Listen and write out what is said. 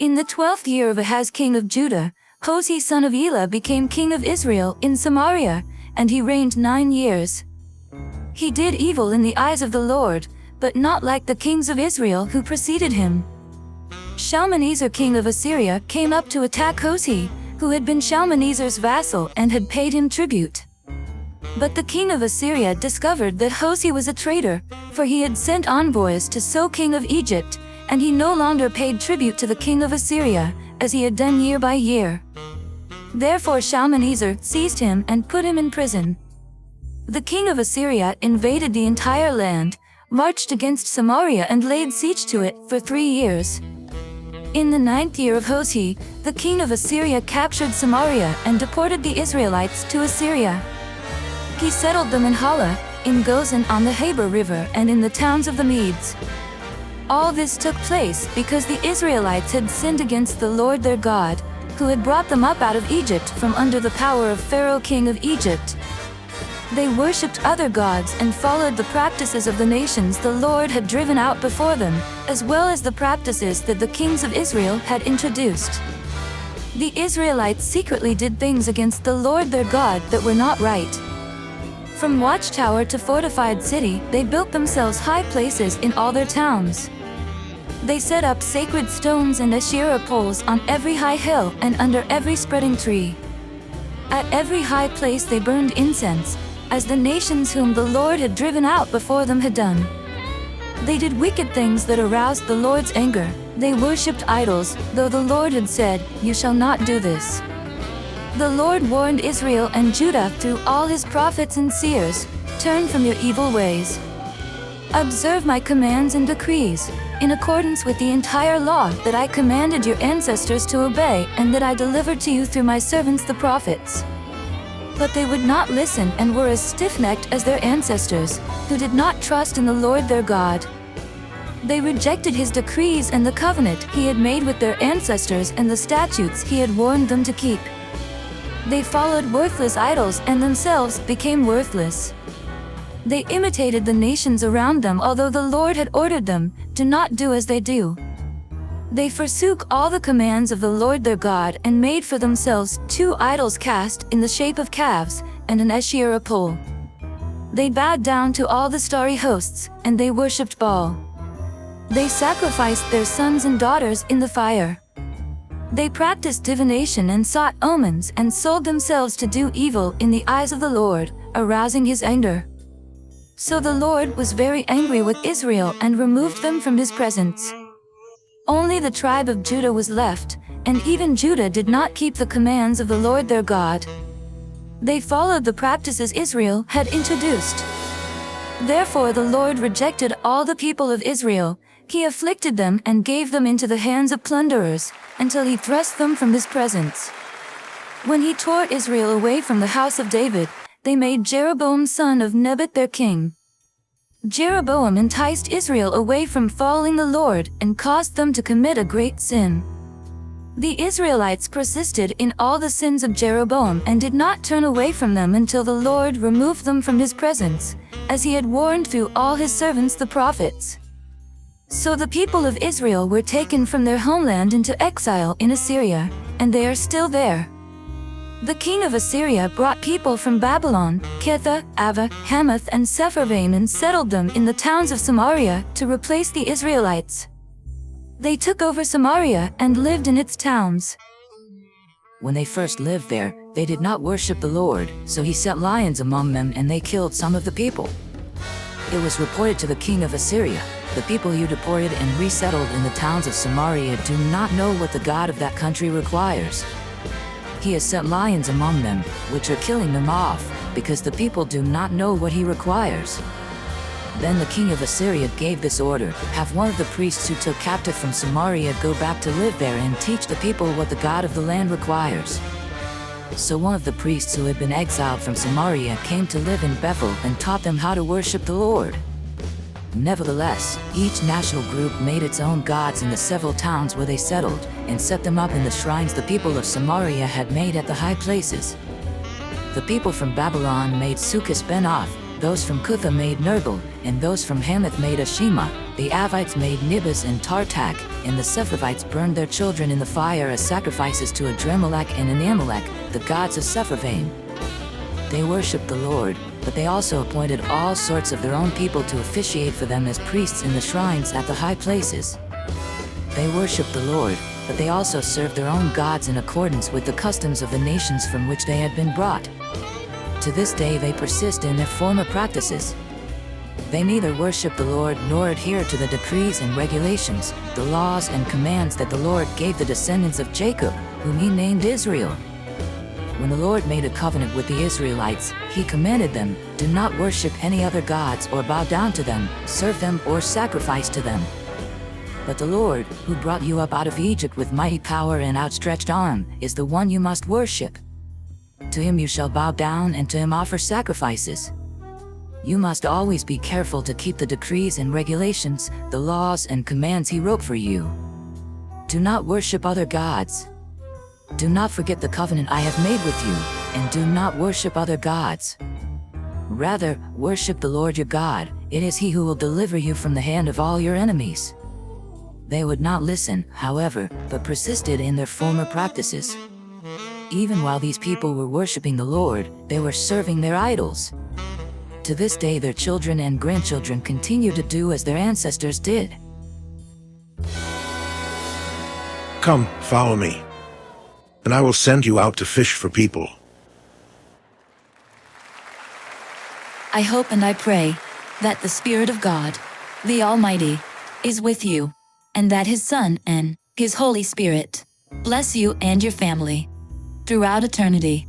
In the 12th year of Ahaz king of Judah, Hoshea son of Elah became king of Israel in Samaria, and he reigned 9 years. He did evil in the eyes of the Lord, but not like the kings of Israel who preceded him. Shalmaneser king of Assyria came up to attack Hoshea, who had been Shalmaneser's vassal and had paid him tribute. But the king of Assyria discovered that Hoshea was a traitor, for he had sent envoys to So king of Egypt, and he no longer paid tribute to the king of Assyria, as he had done year by year. Therefore Shalmaneser seized him and put him in prison. The king of Assyria invaded the entire land, marched against Samaria and laid siege to it for 3 years. In the 9th year of Hoshea, the king of Assyria captured Samaria and deported the Israelites to Assyria. He settled them in Hala, in Gozan on the Habor River and in the towns of the Medes. All this took place because the Israelites had sinned against the Lord their God, who had brought them up out of Egypt from under the power of Pharaoh king of Egypt. They worshipped other gods and followed the practices of the nations the Lord had driven out before them, as well as the practices that the kings of Israel had introduced. The Israelites secretly did things against the Lord their God that were not right. From watchtower to fortified city, they built themselves high places in all their towns. They set up sacred stones and Asherah poles on every high hill and under every spreading tree. At every high place they burned incense, as the nations whom the Lord had driven out before them had done. They did wicked things that aroused the Lord's anger. They worshipped idols, though the Lord had said, "You shall not do this." The Lord warned Israel and Judah through all his prophets and seers, "Turn from your evil ways. Observe my commands and decrees, in accordance with the entire law that I commanded your ancestors to obey and that I delivered to you through my servants the prophets." But they would not listen and were as stiff-necked as their ancestors, who did not trust in the Lord their God. They rejected his decrees and the covenant he had made with their ancestors and the statutes he had warned them to keep. They followed worthless idols and themselves became worthless. They imitated the nations around them, although the Lord had ordered them, "Do not do as they do." They forsook all the commands of the Lord their God and made for themselves 2 idols cast in the shape of calves and an Asherah pole. They bowed down to all the starry hosts, and they worshipped Baal. They sacrificed their sons and daughters in the fire. They practiced divination and sought omens and sold themselves to do evil in the eyes of the Lord, arousing his anger. So the Lord was very angry with Israel and removed them from his presence. Only the tribe of Judah was left, and even Judah did not keep the commands of the Lord their God. They followed the practices Israel had introduced. Therefore the Lord rejected all the people of Israel. He afflicted them and gave them into the hands of plunderers, until he thrust them from his presence. When he tore Israel away from the house of David, they made Jeroboam son of Nebat their king. Jeroboam enticed Israel away from following the Lord and caused them to commit a great sin. The Israelites persisted in all the sins of Jeroboam and did not turn away from them until the Lord removed them from his presence, as he had warned through all his servants the prophets. So the people of Israel were taken from their homeland into exile in Assyria, and they are still there. The king of Assyria brought people from Babylon, Ketha, Ava, Hamath and Sepharvaim and settled them in the towns of Samaria to replace the Israelites. They took over Samaria and lived in its towns. When they first lived there, they did not worship the Lord, so he sent lions among them and they killed some of the people. It was reported to the king of Assyria, "The people you deported and resettled in the towns of Samaria do not know what the God of that country requires. He has sent lions among them, which are killing them off, because the people do not know what he requires." Then the king of Assyria gave this order, "Have one of the priests who took captive from Samaria go back to live there and teach the people what the God of the land requires." So one of the priests who had been exiled from Samaria came to live in Bethel and taught them how to worship the Lord. Nevertheless, each national group made its own gods in the several towns where they settled, and set them up in the shrines the people of Samaria had made at the high places. The people from Babylon made Sukkot-Benoth, those from Cutha made Nergal, and those from Hamath made Ashima, The Avites made Nibus and Tartak, and the Sepharvites burned their children in the fire as sacrifices to Adremelech and Anamelech, the gods of Sepharvaim. They worshipped the Lord, but they also appointed all sorts of their own people to officiate for them as priests in the shrines at the high places. They worshipped the Lord, but they also served their own gods in accordance with the customs of the nations from which they had been brought. To this day they persist in their former practices. They neither worship the Lord nor adhere to the decrees and regulations, the laws and commands that the Lord gave the descendants of Jacob, whom he named Israel. When the Lord made a covenant with the Israelites, he commanded them, "Do not worship any other gods or bow down to them, serve them or sacrifice to them. But the Lord, who brought you up out of Egypt with mighty power and outstretched arm, is the one you must worship. To him you shall bow down and to him offer sacrifices." You must always be careful to keep the decrees and regulations, the laws and commands he wrote for you. Do not worship other gods. Do not forget the covenant I have made with you, and do not worship other gods. Rather, worship the Lord your God. It is he who will deliver you from the hand of all your enemies. They would not listen, however, but persisted in their former practices. Even while these people were worshiping the Lord, they were serving their idols. To this day their children and grandchildren continue to do as their ancestors did. Come, follow me, and I will send you out to fish for people. I hope and I pray that the Spirit of God, the Almighty, is with you, and that His Son and His Holy Spirit bless you and your family throughout eternity.